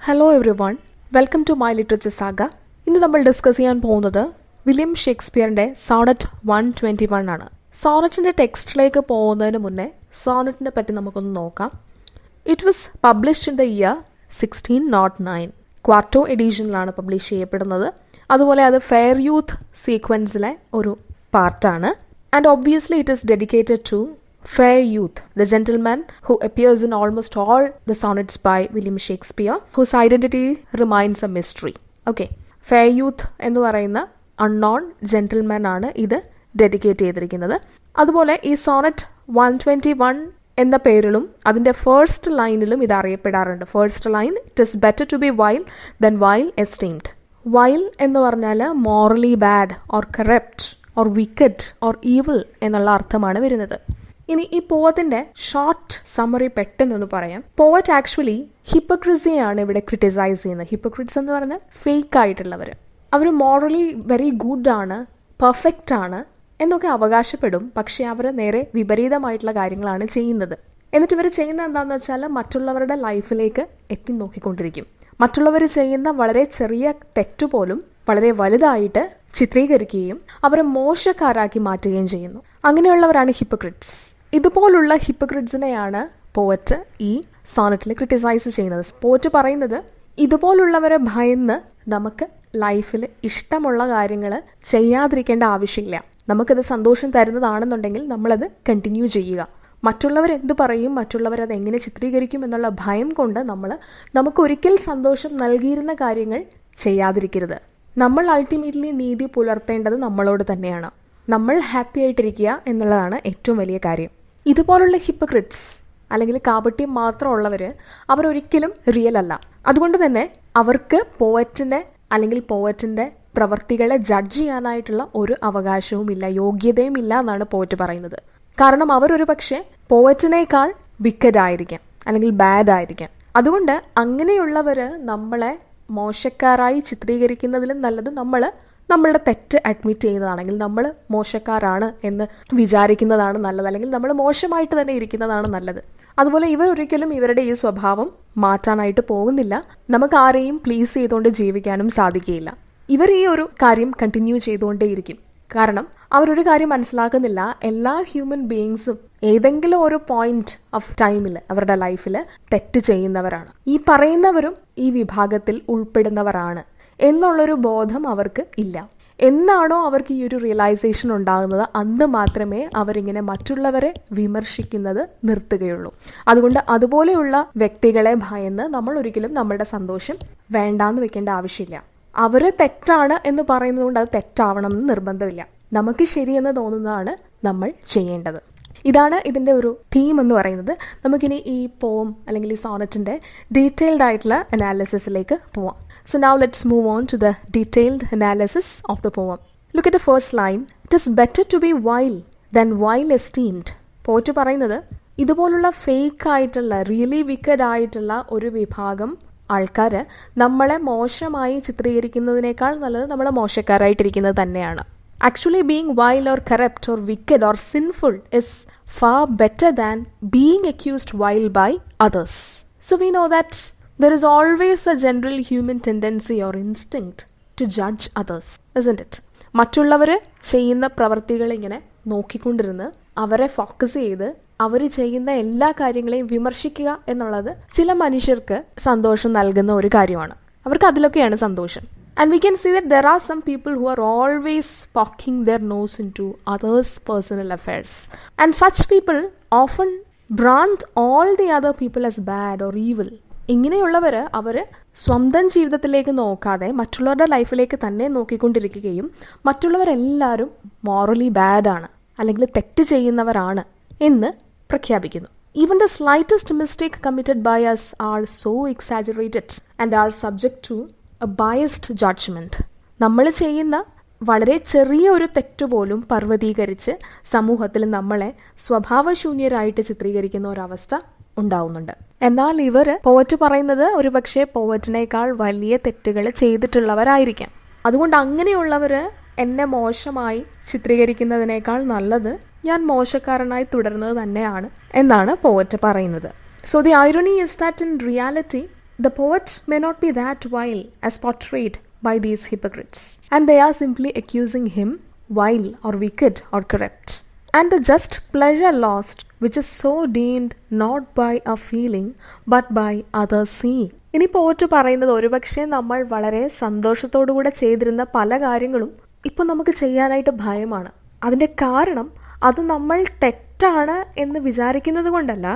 Hello everyone, welcome to my literature saga. ഇന്ന് നമ്മൾ discuss ചെയ്യാൻ പോകുന്നത് വില്യം ഷേക്സ്പിയറിൻ്റെ സോണറ്റ് 121 ആണ്. സോണറ്റിൻ്റെ ടെക്സ്റ്റിലേക്ക് പോകുന്നതിന് മുന്നേ സോണറ്റിനെ പറ്റി നമുക്കൊന്ന് നോക്കാം. It was published in the year 1609. Quarto എഡിഷനിലാണ് പബ്ലിഷ് ചെയ്യപ്പെടുന്നത്. അതുപോലെ അത് ഫെയർ യൂത്ത് സീക്വൻസിലെ ഒരു പാർട്ടാണ്. And obviously it is dedicated to Fair Youth, the gentleman who appears in almost all the sonnets by William Shakespeare, whose identity remains a mystery. Okay, Fair Youth എന്ന് പറയുന്ന unknown gentleman ആണ് ഇത് dedicate ചെയ്തിരിക്കുന്നത്. അതുപോലെ ഈ Sonet 121 എന്ന പേരിലും അതിൻ്റെ ഫസ്റ്റ് ലൈനിലും ഇത് അറിയപ്പെടാറുണ്ട്. First line, it is better to be vile than vile esteemed. Vile എന്ന് പറഞ്ഞാൽ morally bad or corrupt or wicked or evil എന്നുള്ള അർത്ഥമാണ് വരുന്നത്. ഇനി ഈ പോവത്തിൻ്റെ ഷോർട്ട് സമ്മറി പെട്ടെന്നൊന്ന് പറയാം. പോവറ്റ് ആക്ച്വലി ഹിപ്പോക്രസിയാണ് ഇവിടെ ക്രിട്ടിസൈസ് ചെയ്യുന്നത്. ഹിപ്പോക്രിറ്റ്സ് എന്ന് പറഞ്ഞാൽ ഫേക്ക് ആയിട്ടുള്ളവർ. അവർ മോറലി വെരി ഗുഡ് ആണ്, പെർഫെക്റ്റ് ആണ് എന്നൊക്കെ അവകാശപ്പെടും. പക്ഷേ അവർ നേരെ വിപരീതമായിട്ടുള്ള കാര്യങ്ങളാണ് ചെയ്യുന്നത്. എന്നിട്ട് ഇവർ ചെയ്യുന്നത് എന്താണെന്ന് വെച്ചാൽ മറ്റുള്ളവരുടെ ലൈഫിലേക്ക് എത്തി നോക്കിക്കൊണ്ടിരിക്കും. മറ്റുള്ളവർ ചെയ്യുന്ന വളരെ ചെറിയ തെറ്റുപോലും വളരെ വലുതായിട്ട് ചിത്രീകരിക്കുകയും അവരെ മോശക്കാരാക്കി മാറ്റുകയും ചെയ്യുന്നു. അങ്ങനെയുള്ളവരാണ് ഹിപ്പോക്രിറ്റ്സ്. ഇതുപോലുള്ള ഹിപ്പോക്രിറ്റ്സിനെയാണ് പോവറ്റ് ഈ സോണറ്റിൽ ക്രിട്ടിസൈസ് ചെയ്യുന്നത്. പോവറ്റ് പറയുന്നത് ഇതുപോലുള്ളവരെ ഭയന്ന് നമുക്ക് ലൈഫിൽ ഇഷ്ടമുള്ള കാര്യങ്ങൾ ചെയ്യാതിരിക്കേണ്ട ആവശ്യമില്ല. നമുക്കത് സന്തോഷം തരുന്നതാണെന്നുണ്ടെങ്കിൽ നമ്മളത് കണ്ടിന്യൂ ചെയ്യുക. മറ്റുള്ളവരെന്ത് പറയും, മറ്റുള്ളവരത് എങ്ങനെ ചിത്രീകരിക്കും എന്നുള്ള ഭയം കൊണ്ട് നമുക്കൊരിക്കൽ സന്തോഷം നൽകിയിരുന്ന കാര്യങ്ങൾ ചെയ്യാതിരിക്കരുത്. നമ്മൾ അൾട്ടിമേറ്റ്ലി നീതി പുലർത്തേണ്ടത് നമ്മളോട് തന്നെയാണ്. നമ്മൾ ഹാപ്പി ആയിട്ടിരിക്കുക എന്നുള്ളതാണ് ഏറ്റവും വലിയ കാര്യം. ഇതുപോലുള്ള ഹിപ്പോക്രിറ്റ്സ് അല്ലെങ്കിൽ കാപട്യം മാത്രമുള്ളവർ അവരൊരിക്കലും റിയൽ അല്ല. അതുകൊണ്ട് തന്നെ അവർക്ക് പോവറ്റിനെ അല്ലെങ്കിൽ പോവറ്റിൻ്റെ പ്രവർത്തികളെ ജഡ്ജ് ചെയ്യാനായിട്ടുള്ള ഒരു അവകാശവുമില്ല, യോഗ്യതയും ഇല്ല എന്നാണ് പോവറ്റ് പറയുന്നത്. കാരണം അവരൊരു പക്ഷേ പോവറ്റിനേക്കാൾ വിക്കഡ് ആയിരിക്കാം അല്ലെങ്കിൽ ബാഡ് ആയിരിക്കാം. അതുകൊണ്ട് അങ്ങനെയുള്ളവർ നമ്മളെ മോശക്കാരായി ചിത്രീകരിക്കുന്നതിലും നല്ലത് നമ്മളുടെ തെറ്റ് അഡ്മിറ്റ് ചെയ്യുന്നതാണെങ്കിൽ നമ്മൾ മോശക്കാരാണ് എന്ന് വിചാരിക്കുന്നതാണ് നല്ലത്, അല്ലെങ്കിൽ നമ്മൾ മോശമായിട്ട് തന്നെ ഇരിക്കുന്നതാണ് നല്ലത്. അതുപോലെ ഇവരൊരിക്കലും ഇവരുടെ ഈ സ്വഭാവം മാറ്റാനായിട്ട് പോകുന്നില്ല. നമുക്ക് ആരെയും പ്ലീസ് ചെയ്തുകൊണ്ട് ജീവിക്കാനും സാധിക്കുകയില്ല. ഇവർ ഈ ഒരു കാര്യം കണ്ടിന്യൂ ചെയ്തുകൊണ്ടേയിരിക്കും. കാരണം അവരൊരു കാര്യം മനസ്സിലാക്കുന്നില്ല, എല്ലാ ഹ്യൂമൻ ബീയിങ്സും ഏതെങ്കിലും ഒരു പോയിന്റ് ഓഫ് ടൈമിൽ അവരുടെ ലൈഫിൽ തെറ്റ് ചെയ്യുന്നവരാണ്. ഈ പറയുന്നവരും ഈ വിഭാഗത്തിൽ ഉൾപ്പെടുന്നവരാണ് എന്നുള്ളൊരു ബോധം അവർക്ക് ഇല്ല. എന്നാണോ അവർക്ക് ഈ ഒരു റിയലൈസേഷൻ ഉണ്ടാകുന്നത് അന്ന് മാത്രമേ അവരിങ്ങനെ മറ്റുള്ളവരെ വിമർശിക്കുന്നത് നിർത്തുകയുള്ളൂ. അതുകൊണ്ട് അതുപോലെയുള്ള വ്യക്തികളെ ഭയന്ന് നമ്മൾ ഒരിക്കലും നമ്മുടെ സന്തോഷം വേണ്ടാന്ന് വെക്കേണ്ട ആവശ്യമില്ല. അവർ തെറ്റാണ് എന്ന് പറയുന്നത് കൊണ്ട് അത് തെറ്റാവണം എന്ന് നിർബന്ധമില്ല. നമുക്ക് ശരിയെന്ന് തോന്നുന്നതാണ് നമ്മൾ ചെയ്യേണ്ടത്. ഇതാണ് ഇതിൻ്റെ ഒരു തീം എന്ന് പറയുന്നത്. നമുക്കിനി ഈ പോം അല്ലെങ്കിൽ ഈ സോണറ്റിൻ്റെ ഡീറ്റെയിൽഡ് ആയിട്ടുള്ള അനാലിസിസിലേക്ക് പോവാം. So now let's move on to the detailed analysis of the poem. Look at the first line, it is better to be vile than vile esteemed. Poet പറയുന്നത് ഇതുപോലുള്ള ഫേക്ക് ആയിട്ടുള്ള റിയലി വിക്കഡ് ആയിട്ടുള്ള ഒരു വിഭാഗം ആൾക്കാർ നമ്മളെ മോശമായി ചിത്രീകരിക്കുന്നതിനേക്കാൾ നല്ലത് നമ്മളെ മോശക്കാരായിട്ടിരിക്കുന്നത് തന്നെയാണ്. Actually, being vile or corrupt or wicked or sinful is far better than being accused vile by others. So we know that there is always a general human tendency or instinct to judge others, isn't it? മറ്റുള്ളവർ ചെയ്യുന്ന പ്രവർത്തികൾ ഇങ്ങനെ നോക്കിക്കൊണ്ടിരുന്ന് അവരെ focus ചെയ്ത് അവർ ചെയ്യുന്ന എല്ലാ കാര്യങ്ങളെയും വിമർശിക്കുക എന്നുള്ളത് ചില മനുഷ്യർക്ക് സന്തോഷം നൽകുന്ന ഒരു കാര്യമാണ്. അവർക്ക് അതിലൊക്കെയാണ് സന്തോഷം. And we can see that there are some people who are always poking their nose into others' personal affairs. And such people often brand all the other people as bad or evil. ഇങ്ങനെയുള്ളവർ അവർ സ്വന്തം ജീവിതത്തിലേക്ക് നോക്കാതെ മറ്റുള്ളവരുടെ ലൈഫിലേക്ക് തന്നെ നോക്കിക്കൊണ്ടിരിക്കുകയും മറ്റുള്ളവരെല്ലാവരും morally ബാഡാണ് അല്ലെങ്കിൽ തെറ്റ് ചെയ്യുന്നവരാണ് എന്ന് പ്രഖ്യാപിക്കുന്നു. Even the slightest mistake committed by us are so exaggerated and are subject to a biased judgment. നമ്മൾ ചെയ്യുന്ന വളരെ ചെറിയ ഒരു തെറ്റുപോലും പർവ്വതീകരിച്ച് സമൂഹത്തിൽ നമ്മളെ സ്വഭാവശൂന്യരായിട്ട് ചിത്രീകരിക്കുന്ന ഒരവസ്ഥ ഉണ്ടാവുന്നുണ്ട്. എന്നാൽ ഇവർ പോവറ്റ് പറയുന്നത് ഒരുപക്ഷെ പോവറ്റിനേക്കാൾ വലിയ തെറ്റുകൾ ചെയ്തിട്ടുള്ളവരായിരിക്കാം. അതുകൊണ്ട് അങ്ങനെയുള്ളവർ എന്നെ മോശമായി ചിത്രീകരിക്കുന്നതിനേക്കാൾ നല്ലത് ഞാൻ മോശക്കാരനായി തുടരുന്നത് തന്നെയാണ് എന്നാണ് പോവറ്റ് പറയുന്നത്. So the irony is that in reality The poet may not be that vile as portrayed by these hypocrites, and they are simply accusing him vile or wicked or corrupt. And the just pleasure lost, which is so deemed not by a feeling but by others seeing. ഇനി Pat പറയുന്നത് ഒരുപക്ഷെ നമ്മൾ വളരെ സന്തോഷത്തോടുകൂടെ ചെയ്തിരുന്ന പല കാര്യങ്ങളും ഇപ്പോൾ നമുക്ക് ചെയ്യാനായിട്ട് ഭയമാണ്. അതിൻ്റെ കാരണം അത് നമ്മൾ തെറ്റാണ് എന്ന് വിചാരിക്കുന്നത് കൊണ്ടല്ല,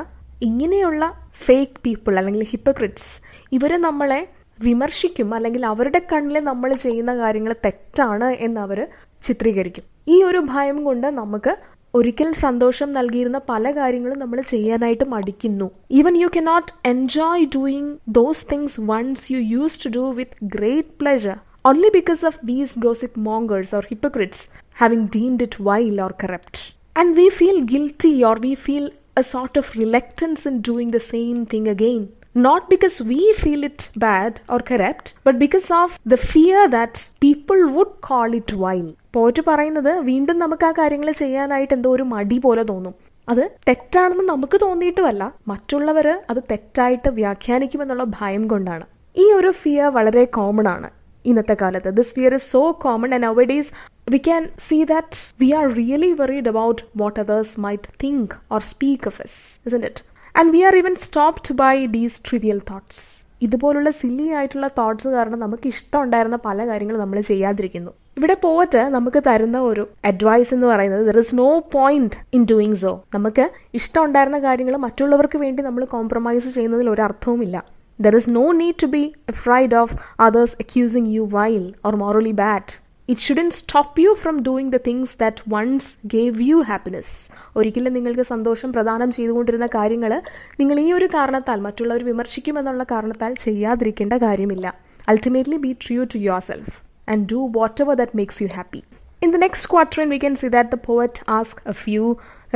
ഇങ്ങനെയുള്ള ഫേക്ക് പീപ്പിൾ അല്ലെങ്കിൽ ഹിപ്പോക്രിറ്റ്സ് ഇവർ നമ്മളെ വിമർശിക്കും, അല്ലെങ്കിൽ അവരുടെ കണ്ണിൽ നമ്മൾ ചെയ്യുന്ന കാര്യങ്ങൾ തെറ്റാണ് എന്ന് അവർ ചിത്രീകരിക്കും. ഈ ഒരു ഭയം കൊണ്ട് നമുക്ക് ഒരിക്കൽ സന്തോഷം നൽകിയിരുന്ന പല കാര്യങ്ങളും നമ്മൾ ചെയ്യാനായിട്ട് മടിക്കുന്നു. Even you cannot enjoy doing those things once you use to do with great pleasure only because of these gossip mongers or hypocrites having deemed it vile or corrupt. And we feel guilty, or we feel a sort of reluctance in doing the same thing again. Not because we feel it bad or corrupt, but because of the fear that people would call it vile. Pat പറയുന്നത് വീണ്ടും നമുക്ക് ആ കാര്യങ്ങൾ ചെയ്യാനായിട്ട് എന്തോ ഒരു മടി പോലെ തോന്നും. അത് തെറ്റാണെന്ന് നമുക്ക് തോന്നിയിട്ടുമല്ല, മറ്റുള്ളവർ അത് തെറ്റായിട്ട് വ്യാഖ്യാനിക്കുമെന്നുള്ള ഭയം കൊണ്ടാണ്. ഈ ഒരു ഫിയർ വളരെ കോമൺ ആണ് ഇന്നത്തെ കാലത്ത്. This fear is so common, and nowadays we can see that we are really worried about what others might think or speak of us, isn't it? And we are even stopped by these trivial thoughts. ഇതുപോലുള്ള silly ആയിട്ടുള്ള thoughts കാരണം നമുക്ക് ഇഷ്ടമുണ്ടായിരുന്ന പല കാര്യങ്ങളും നമ്മൾ ചെയ്യാതിരിക്കുന്നു. ഇവിടെ പോയിട്ട് നമുക്ക് തരുന്ന ഒരു അഡ്വൈസ് എന്ന് പറയുന്നത്, there is no point in doing so. നമുക്ക് ഇഷ്ടമുണ്ടായിരുന്ന കാര്യങ്ങൾ മറ്റുള്ളവർക്ക് വേണ്ടി നമ്മൾ കോംപ്രമൈസ് ചെയ്യുന്നതിൽ ഒരു അർത്ഥവുമില്ല. There is no need to be afraid of others accusing you vile or morally bad. It shouldn't stop you from doing the things that once gave you happiness. ഒരിക്കലും നിങ്ങൾക്ക് സന്തോഷം പ്രദാനം ചെയ്തുകൊണ്ടിരുന്ന കാര്യങ്ങൾ നിങ്ങൾ ഈ ഒരു കാരണത്താൽ, മറ്റുള്ളവർ വിമർശിക്കുമെന്നുള്ള കാരണത്താൽ ചെയ്യാതിരിക്കേണ്ട കാര്യമില്ല. Ultimately be true to yourself and do whatever that makes you happy. In the next quatrain we can see that the poet asks a few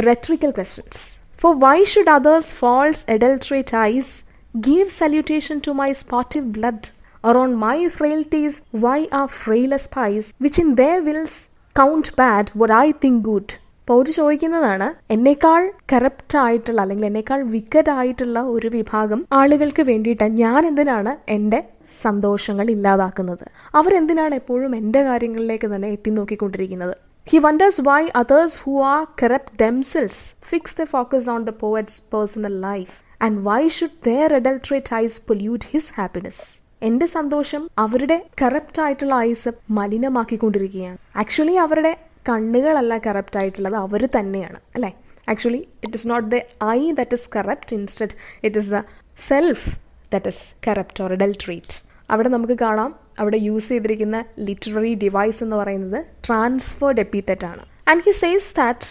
rhetorical questions. For why should others' false adulterate eyes give salutation to my sportive blood, or on my frailties why are frailer spies, which in their wills count bad what I think good. പൗര് ചോദിക്കുന്നതാണ്, എന്നേക്കാൾ corrupt ആയിട്ടുള്ള അല്ലെങ്കിൽ എന്നേക്കാൾ wicket ആയിട്ടുള്ള ഒരു വിഭാഗം ആളുകൾക്ക് വേണ്ടിയിട്ട് ഞാൻ എന്തിനാണ് എൻ്റെ സന്തോഷങ്ങൾ ഇല്ലാതാക്കുന്നത്? അവരെന്തിനാണ് എപ്പോഴും എൻ്റെ കാര്യങ്ങളിലേക്ക് തന്നെ എത്തി നോക്കിക്കൊണ്ടിരിക്കുന്നത്? He wonders why others who are corrupt themselves fix their focus on the poet's personal life. And why should their adulterate eyes pollute his happiness? എൻ്റെ സന്തോഷം അവരുടെ കറപ്റ്റ് ആയിട്ടുള്ള ഐസ് മലിനമാക്കിക്കൊണ്ടിരിക്കുകയാണ്. ആക്ച്വലി അവരുടെ കണ്ണുകളല്ല കറപ്റ്റ് ആയിട്ടുള്ളത്, അവർ തന്നെയാണ്, അല്ലേ? Actually it is not the I that is corrupt, instead it is the self that is corrupt or adulterate. അവിടെ നമുക്ക് കാണാം, അവിടെ യൂസ് ചെയ്തിരിക്കുന്ന ലിറ്റററി ഡിവൈസ് എന്ന് പറയുന്നത് ട്രാൻസ്ഫേർഡ് എപ്പിത്തറ്റ് ആണ്. And he says that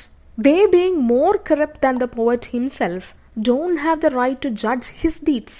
they being more corrupt than the poet himself don't have the right to judge his deeds.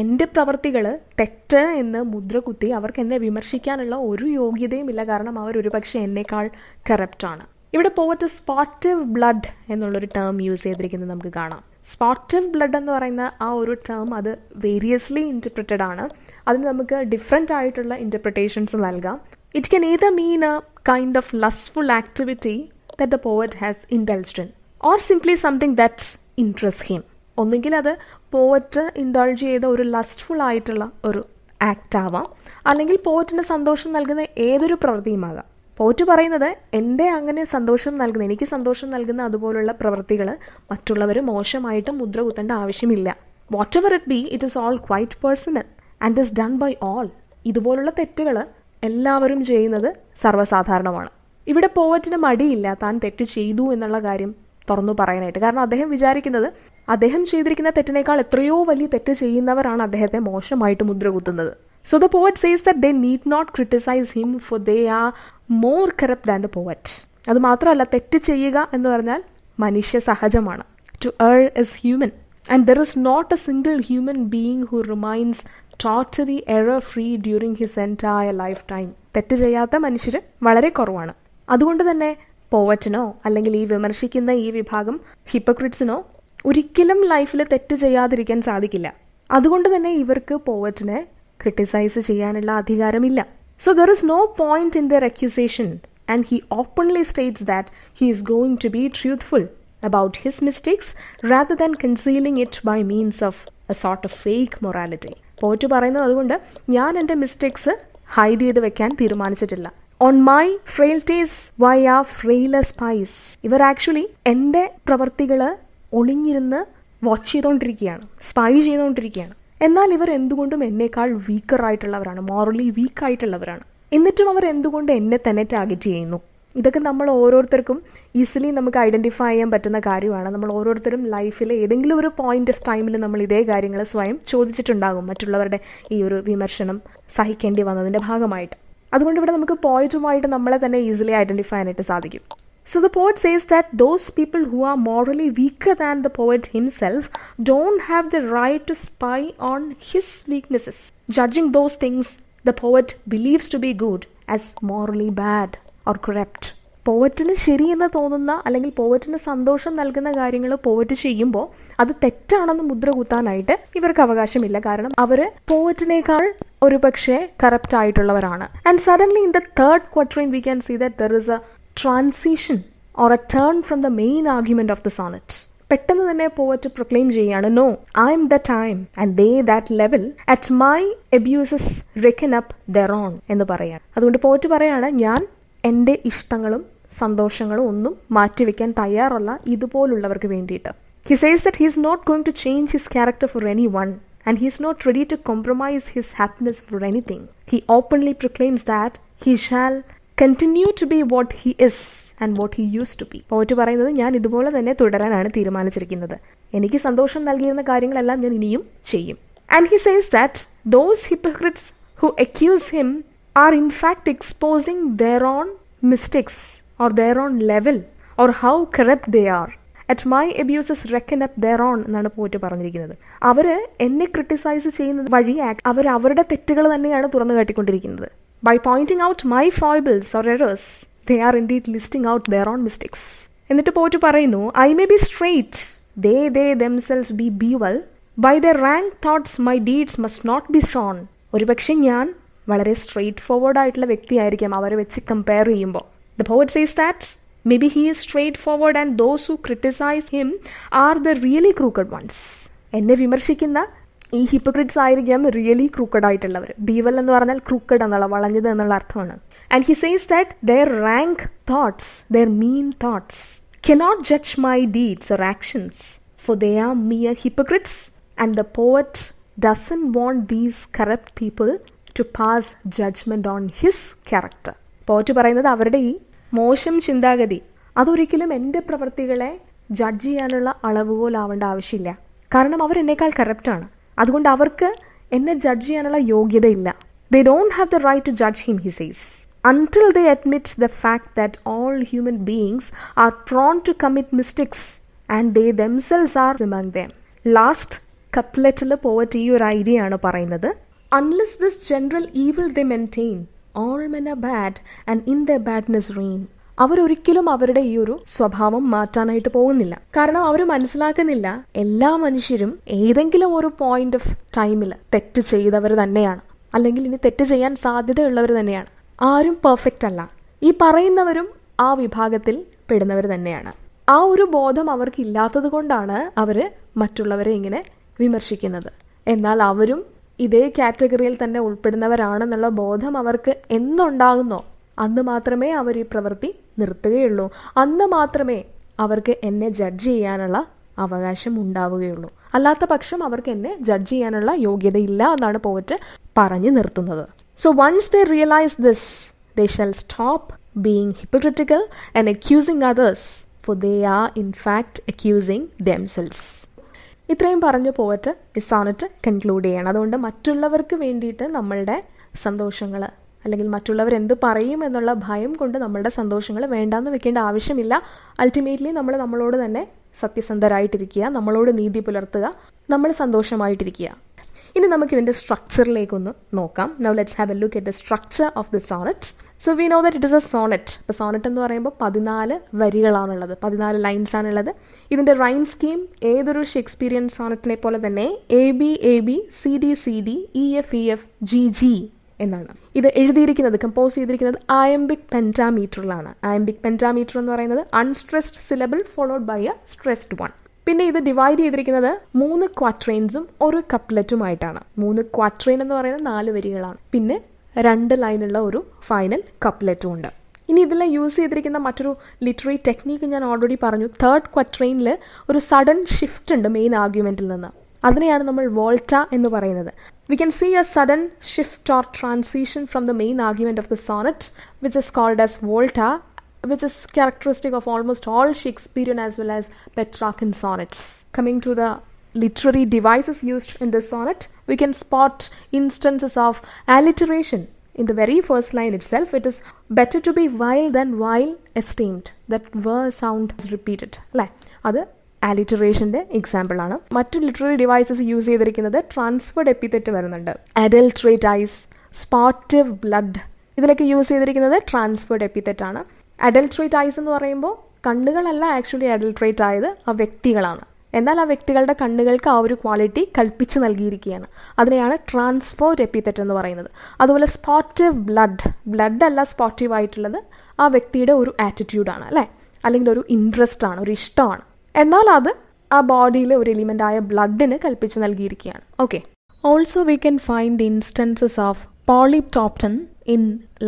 എൻ്റെ പ്രവർത്തികൾ തെറ്റ് എന്ന് മുദ്ര കുത്തി അവർക്ക് എന്നെ വിമർശിക്കാനുള്ള ഒരു യോഗ്യതയും ഇല്ല, കാരണം അവർ ഒരു പക്ഷേ എന്നേക്കാൾ കറപ്റ്റാണ്. ഇവിടെ പോയിട്ട് സ്പോട്ടീവ് ബ്ലഡ് എന്നുള്ളൊരു ടേം യൂസ് ചെയ്തിരിക്കുന്നത് നമുക്ക് കാണാം. സ്പോട്ടീവ് ബ്ലഡ് എന്ന് പറയുന്ന ആ ഒരു ടേം അത് വേരിയസ്ലി ഇൻറ്റർപ്രിറ്റഡ് ആണ്. അതിന് നമുക്ക് ഡിഫറെൻ്റ് ആയിട്ടുള്ള ഇൻറ്റർപ്രിട്ടേഷൻസ് നൽകാം. It can either mean a kind of lustful activity that the poet has indulged in, or simply something that interests him. ഒന്നുകിൽ അത് പോറ്റ് ഇൻഡൾജ് ചെയ്ത ഒരു ലസ്റ്റ്ഫുൾ ആയിട്ടുള്ള ഒരു ആക്ട് ആവാം, അല്ലെങ്കിൽ പോറ്റിന് സന്തോഷം നൽകുന്ന ഏതൊരു പ്രവൃത്തിയുമാകാം. പോറ്റ് പറയുന്നത് എൻ്റെ അങ്ങനെ സന്തോഷം നൽകുന്ന, എനിക്ക് സന്തോഷം നൽകുന്ന അതുപോലുള്ള പ്രവൃത്തികൾ മറ്റുള്ളവർ മോശമായിട്ട് മുദ്ര കുത്തേണ്ട ആവശ്യമില്ല. Whatever it be, it is all quite personal and is done by all. ഇതുപോലുള്ള തെറ്റുകൾ എല്ലാവരും ചെയ്യുന്നത് സർവ്വസാധാരണമാണ്. ഇവിടെ പോവറ്റിന് മടിയില്ല താൻ തെറ്റ് ചെയ്തു എന്നുള്ള കാര്യം തുറന്നു പറയാനായിട്ട്. കാരണം അദ്ദേഹം വിചാരിക്കുന്നത് അദ്ദേഹം ചെയ്തിരിക്കുന്ന തെറ്റിനേക്കാൾ എത്രയോ വലിയ തെറ്റ് ചെയ്യുന്നവരാണ് അദ്ദേഹത്തെ മോശമായിട്ട് മുദ്ര കുത്തുന്നത്. So the poet says that they need not criticize him for they are more corrupt than the poet. അത് മാത്രമല്ല, തെറ്റ് ചെയ്യുക എന്ന് പറഞ്ഞാൽ മനുഷ്യ സഹജമാണ്. To err is human. And there is not a single human being who remains totally error-free during his entire lifetime. തെറ്റ് ചെയ്യാത്ത മനുഷ്യർ വളരെ കുറവാണ്. അതുകൊണ്ട് തന്നെ പോവറ്റിനോ അല്ലെങ്കിൽ ഈ വിമർശിക്കുന്ന ഈ വിഭാഗം ഹിപ്പോക്രിറ്റ്സിനോ ഒരിക്കലും ലൈഫിൽ തെറ്റ് ചെയ്യാതിരിക്കാൻ സാധിക്കില്ല. അതുകൊണ്ട് തന്നെ ഇവർക്ക് പോവറ്റിനെ ക്രിട്ടിസൈസ് ചെയ്യാനുള്ള അധികാരമില്ല. So there is no point in their accusation, and he openly states that he is going to be truthful about his mistakes rather than concealing it by means of a sort of fake morality. Pat പറയുന്നത് അതുകൊണ്ട് ഞാൻ എൻ്റെ mistakes hide ചെയ്ത് വെക്കാൻ തീരുമാനിച്ചിട്ടില്ല. On my frailties why are frailer spies. ഇവർ actually എൻ്റെ പ്രവർത്തികൾ ഒളിഞ്ഞിരുന്ന് വാച്ച് ചെയ്തുകൊണ്ടിരിക്കുകയാണ്, സ്പൈ ചെയ്തുകൊണ്ടിരിക്കുകയാണ്. എന്നാൽ ഇവർ എന്തുകൊണ്ടും എന്നേക്കാൾ വീക്കറായിട്ടുള്ളവരാണ്, മോറലി വീക്കായിട്ടുള്ളവരാണ്. എന്നിട്ടും അവർ എന്തുകൊണ്ട് എന്നെ തന്നെ ടാർഗറ്റ് ചെയ്യുന്നു? ഇതൊക്കെ നമ്മൾ ഓരോരുത്തർക്കും ഈസിലി നമുക്ക് ഐഡൻറ്റിഫൈ ചെയ്യാൻ പറ്റുന്ന കാര്യമാണ്. നമ്മൾ ഓരോരുത്തരും ലൈഫിൽ ഏതെങ്കിലും ഒരു പോയിന്റ് ഓഫ് ടൈമിൽ നമ്മൾ ഇതേ കാര്യങ്ങൾ സ്വയം ചോദിച്ചിട്ടുണ്ടാകും, മറ്റുള്ളവരുടെ ഈ ഒരു വിമർശനം സഹിക്കേണ്ടി വന്നതിൻ്റെ ഭാഗമായിട്ട്. അതുകൊണ്ട് ഇവിടെ നമുക്ക് പോയിന്റുമായിട്ട് നമ്മളെ തന്നെ ഈസിലി ഐഡൻറ്റിഫൈ ചെയ്യാനായിട്ട് സാധിക്കും. So the poet says that those people who are morally weaker than the poet himself don't have the right to spy on his weaknesses, judging those things the poet believes to be good as morally bad or corrupt. പോവറ്റിന് ശരിയെന്ന് തോന്നുന്ന അല്ലെങ്കിൽ പോവറ്റിന് സന്തോഷം നൽകുന്ന കാര്യങ്ങൾ പോവറ്റ് ചെയ്യുമ്പോൾ അത് തെറ്റാണെന്ന് മുദ്ര കുത്താനായിട്ട് ഇവർക്ക് അവകാശമില്ല. കാരണം അവർ പോവറ്റിനേക്കാൾ ഒരു പക്ഷേ കറപ്റ്റ് ആയിട്ടുള്ളവരാണ്. And suddenly in the third quatrain we can see that there is a transition or a turn from the main argument of the sonnet. പെട്ടെന്ന് തന്നെ പോവറ്റ് പ്രൊക്ലെയിം ചെയ്യാണ്, no I am the time and they that level at my abuses reckon up their own എന്ന് പറയാണ്. അതുകൊണ്ട് പോവറ്റ് പറയാണ്, ഞാൻ എൻ്റെ ഇഷ്ടങ്ങളും സന്തോഷങ്ങളും ഒന്നും മാറ്റിവെക്കാൻ തയ്യാറല്ല ഇതുപോലുള്ളവർക്ക് വേണ്ടിയിട്ട്. He says that he is not going to change his character for anyone and he is not ready to compromise his happiness for anything. He openly proclaims that he shall continue to be what he is and what he used to be. പോയിട്ട് പറയുന്നത്, ഞാൻ ഇതുപോലെ തന്നെ തുടരാനാണ് തീരുമാനിച്ചിരിക്കുന്നത്. എനിക്ക് സന്തോഷം നൽകിയിരുന്ന കാര്യങ്ങളെല്ലാം ഞാൻ ഇനിയും ചെയ്യും. And he says that those hypocrites who accuse him are in fact exposing their own mistakes or their own level or how corrupt they are. At my abuses reckon up their own എന്നാണ് പോയിട്ട് പറഞ്ഞിരിക്കുന്നത്. അവർ എന്നെ criticise ചെയ്യുന്നത് വഴി അവർ അവരുടെ തെറ്റുകൾ തന്നെയാണ് തുറന്നു കാട്ടിക്കൊണ്ടിരിക്കുന്നത്. By pointing out my foibles or errors, they are indeed listing out their own mistakes. എന്നിട്ട് പോയിട്ട് പറയുന്നു, I may be straight, they themselves be bevel. By their rank thoughts my deeds must not be shown. ഒരുപക്ഷെ ഞാൻ വളരെ straight forward ആയിട്ടുള്ള വ്യക്തിയായിരിക്കാം അവരെ വെച്ച് compare ചെയ്യുമ്പോൾ. The poet says that maybe he is straightforward and those who criticize him are the really crooked ones. എന്നെ വിമർശിക്കുന്ന ഈ ഹിപ്പോക്രിറ്റ്സ് ആയിരിക്കാം റിയലി ക്രൂക്കഡ് ആയിട്ടുള്ളവർ. ബീവൽ എന്ന് പറഞ്ഞാൽ ക്രൂക്കഡ് എന്നുള്ള, വളഞ്ഞത് എന്നുള്ള അർത്ഥമാണ്. And he says that their rank thoughts, their mean thoughts cannot judge my deeds or actions, for they are mere hypocrites, and the poet doesn't want these corrupt people to pass judgment on his character. Pat പറയുന്നത് അവരുടെ ഈ മോശം ചിന്താഗതി അതൊരിക്കലും എൻ്റെ പ്രവൃത്തികളെ judge ചെയ്യാനുള്ള അളവുകോലാവേണ്ട ആവശ്യമില്ല. കാരണം അവർ എന്നേക്കാൾ കറപ്റ്റാണ്. അതുകൊണ്ട് അവർക്ക് എന്നെ ജഡ്ജ് ചെയ്യാനുള്ള യോഗ്യതയില്ല. They don't have the right to judge him, he says, until they admit the fact that all human beings are prone to commit mistakes and they themselves are among them. Last കപ്ലെറ്റിൽ poet ഈ ഒരു idea ആണ് പറയുന്നത്, unless this general evil they maintain, all men are bad and in their badness reign. അവരൊരിക്കലും അവരുടെ ഈ ഒരു സ്വഭാവം മാറ്റാനായിട്ട് പോകുന്നില്ല. കാരണം അവർ മനസ്സിലാക്കുന്നില്ല എല്ലാ മനുഷ്യരും ഏതെങ്കിലും ഒരു പോയിന്റ് ഓഫ് ടൈമിൽ തെറ്റ് ചെയ്തവർ തന്നെയാണ്, അല്ലെങ്കിൽ ഇനി തെറ്റ് ചെയ്യാൻ സാധ്യതയുള്ളവർ തന്നെയാണ്. ആരും പെർഫെക്റ്റ് അല്ല. ഈ പറയുന്നവരും ആ വിഭാഗത്തിൽ പെടുന്നവർ തന്നെയാണ്. ആ ഒരു ബോധം അവർക്ക് ഇല്ലാത്തത് കൊണ്ടാണ് അവർ മറ്റുള്ളവരെ ഇങ്ങനെ വിമർശിക്കുന്നത്. എന്നാൽ അവരും ഇതേ കാറ്റഗറിയിൽ തന്നെ ഉൾപ്പെടുന്നവരാണെന്നുള്ള ബോധം അവർക്ക് എന്നുണ്ടാകുന്നോ അന്ന് മാത്രമേ അവർ ഈ പ്രവൃത്തി നിർത്തുകയുള്ളൂ. അന്ന് മാത്രമേ അവർക്ക് എന്നെ ജഡ്ജ് ചെയ്യാനുള്ള അവകാശം ഉണ്ടാവുകയുള്ളൂ. അല്ലാത്ത പക്ഷം അവർക്ക് എന്നെ ജഡ്ജ് ചെയ്യാനുള്ള യോഗ്യതയില്ല എന്നാണ് പോവറ്റ് പറഞ്ഞു നിർത്തുന്നത്. So once they realise this, they shall stop being hypocritical and accusing others, for they are in fact accusing themselves. ഇത്രയും പറഞ്ഞ പോവറ്റ് ഈ സോണറ്റ് കൺക്ലൂഡ് ചെയ്യണം. അതുകൊണ്ട് മറ്റുള്ളവർക്ക് വേണ്ടിയിട്ട് നമ്മളുടെ സന്തോഷങ്ങൾ അല്ലെങ്കിൽ മറ്റുള്ളവർ എന്ത് പറയും എന്നുള്ള ഭയം കൊണ്ട് നമ്മളുടെ സന്തോഷങ്ങൾ വേണ്ടാന്ന് വെക്കേണ്ട ആവശ്യമില്ല. അൾട്ടിമേറ്റ്ലി നമ്മൾ നമ്മളോട് തന്നെ സത്യസന്ധരായിട്ടിരിക്കുക, നമ്മളോട് നീതി പുലർത്തുക, നമ്മൾ സന്തോഷമായിട്ടിരിക്കുക. ഇനി നമുക്കിതിൻ്റെ സ്ട്രക്ചറിലേക്കൊന്ന് നോക്കാം. Now let's have a look at the structure of the sonnet. So we know that it is a sonnet. ഇപ്പോൾ സോണറ്റ് എന്ന് പറയുമ്പോൾ 14 വരികളാണുള്ളത്, 14 ലൈൻസ് ആണുള്ളത്. ഇതിൻ്റെ റൈം സ്കീം ഏതൊരു ഷേക്സ്പിയറിയൻ സോണറ്റിനെ പോലെ തന്നെ AB CD CD EF GG എന്നാണ്. ഇത് എഴുതിയിരിക്കുന്നത്, കമ്പോസ് ചെയ്തിരിക്കുന്നത് അയംബിക് പെൻറ്റാമീറ്ററിലാണ്. അയംബിക് പെൻറ്റാമീറ്റർ എന്ന് പറയുന്നത് unstressed syllable followed by a stressed one. പിന്നെ ഇത് ഡിവൈഡ് ചെയ്തിരിക്കുന്നത് 3 ക്വാട്രെയിൻസും 1 കപ്ലെറ്റുമായിട്ടാണ്. 3 ക്വാട്രെയിൻ എന്ന് പറയുന്നത് 4 വരികളാണ്. പിന്നെ 2 ലൈനുള്ള ഒരു ഫൈനൽ കപ്ലെറ്റും ഉണ്ട്. ഇനി ഇതിൽ യൂസ് ചെയ്തിരിക്കുന്ന മറ്റൊരു ലിറ്റററി ടെക്നീക്ക് ഞാൻ ഓൾറെഡി പറഞ്ഞു. 3rd ക്വാട്രെയിനിൽ ഒരു സഡൻ ഷിഫ്റ്റ് ഉണ്ട് മെയിൻ ആർഗ്യുമെൻറ്റിൽ നിന്ന്. അതിനെയാണ് നമ്മൾ വോൾട്ട എന്ന് പറയുന്നത്. We can see a sudden shift or transition from the main argument of the sonnet, which is called as volta, which is characteristic of almost all Shakespearean as well as Petrarchan sonnets. Coming to the literary devices used in this sonnet, we can spot instances of alliteration. In the very first line itself, it is better to be vile than vile esteemed. That ver sound is repeated. അത് ആലിറ്ററേഷൻ്റെ example ആണ്. മറ്റു literary devices use ചെയ്തിരിക്കുന്നത് transferred epithet വരുന്നുണ്ട്. അഡൽട്രേറ്റ് ice, സ്പോട്ടീവ് blood, ഇതിലൊക്കെ use ചെയ്തിരിക്കുന്നത് transferred epithet ആണ്. അഡൽട്രേറ്റ് ice എന്ന് പറയുമ്പോൾ കണ്ണുകളല്ല ആക്ച്വലി അഡൽട്രേറ്റ് ആയത്, ആ വ്യക്തികളാണ്. എന്നാൽ ആ വ്യക്തികളുടെ കണ്ണുകൾക്ക് ആ ഒരു ക്വാളിറ്റി കൽപ്പിച്ച് നൽകിയിരിക്കുകയാണ്. അതിനെയാണ് ട്രാൻസ്ഫേർഡ് എപ്പിതെറ്റ് എന്ന് പറയുന്നത്. അതുപോലെ സ്പോട്ടീവ് ബ്ലഡ് അല്ല സ്പോട്ടീവ് ആയിട്ടുള്ളത്, ആ വ്യക്തിയുടെ ഒരു ആറ്റിറ്റ്യൂഡാണ് അല്ലേ, അല്ലെങ്കിൽ ഒരു ഇൻട്രസ്റ്റ് ആണ്, ഒരു ഇഷ്ടമാണ്. എന്നാൽ അത് ആ ബോഡിയിലെ ഒരു എലിമെൻ്റ് ആയ ബ്ലഡിന് കൽപ്പിച്ച് നൽകിയിരിക്കുകയാണ്. Okay. Also we can find instances of polyptoton in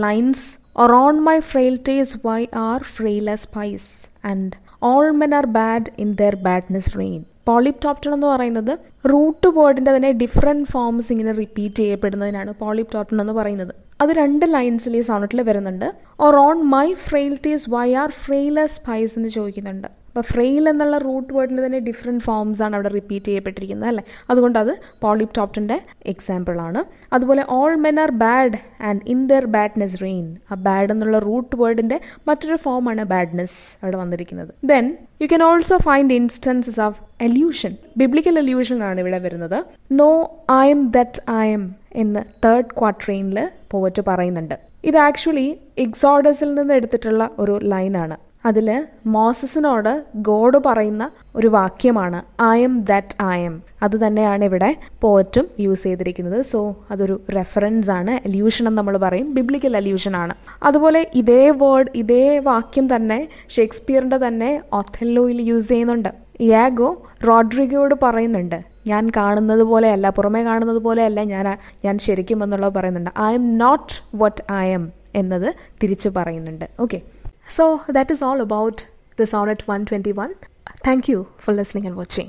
lines or on my frailties why are frail as spice and all men are bad in their badness reign. Polyptoton എന്ന് പറയുന്നത് റൂട്ട് വേർഡിൻ്റെ തന്നെ different forms ഇങ്ങനെ repeat ചെയ്യപ്പെടുന്നതിനാണ് polyptoton എന്ന് പറയുന്നത്. അത് 2 ലൈൻസിൽ ഈ സോണറ്റിൽ വരുന്നുണ്ട്. Or on my frailties why are frail as spies എന്ന് ചോദിക്കുന്നുണ്ട്. അപ്പോൾ ഫ്രെയിൽ എന്നുള്ള റൂട്ട് വേർഡിൻ്റെ തന്നെ ഡിഫറെൻറ്റ് ഫോംസ് ആണ് അവിടെ റിപ്പീറ്റ് ചെയ്യപ്പെട്ടിരിക്കുന്നത് അല്ലേ. അതുകൊണ്ട് അത് പോളിപ്ടോപ്റ്റൻ്റെ എക്സാമ്പിളാണ്. അതുപോലെ all men are bad and in their badness reign, ആ ബാഡ് എന്നുള്ള റൂട്ട് വേർഡിൻ്റെ മറ്റൊരു ഫോമാണ് ബാഡ്നെസ് അവിടെ വന്നിരിക്കുന്നത്. Then you can also find instances of allusion. Biblical allusion ആണ് ഇവിടെ വരുന്നത്. No I am that I am എന്ന് 3rd ക്വാട്രെയിനിൽ പോവറ്റ് പറയുന്നുണ്ട്. ഇത് ആക്ച്വലി എക്സോഡസിൽ നിന്ന് എടുത്തിട്ടുള്ള ഒരു ലൈനാണ്. അതിൽ മോസസിനോട് ഗോഡ് പറയുന്ന ഒരു വാക്യമാണ് I M that I M. അത് തന്നെയാണ് ഇവിടെ പോയറ്റും യൂസ് ചെയ്തിരിക്കുന്നത്. സോ അതൊരു റെഫറൻസ് ആണ്. എല്യൂഷൻ എന്ന് നമ്മൾ പറയും, ബിബ്ലിക്കൽ എല്യൂഷൻ ആണ്. അതുപോലെ ഇതേ വാക്യം തന്നെ ഷേക്സ്പിയറിൻ്റെ തന്നെ ഒഥെല്ലോയിൽ യൂസ് ചെയ്യുന്നുണ്ട്. ഇയാഗോ റോഡ്രിഗോയോട് പറയുന്നുണ്ട്, ഞാൻ കാണുന്നത് പോലെയല്ല, പുറമേ കാണുന്നത് പോലെയല്ല ഞാൻ ശരിക്കും എന്നുള്ളത് പറയുന്നുണ്ട്. I am not what I am എന്നത് തിരിച്ചു പറയുന്നുണ്ട്. Okay. So that is all about the Sonnet 121. Thank you for listening and watching.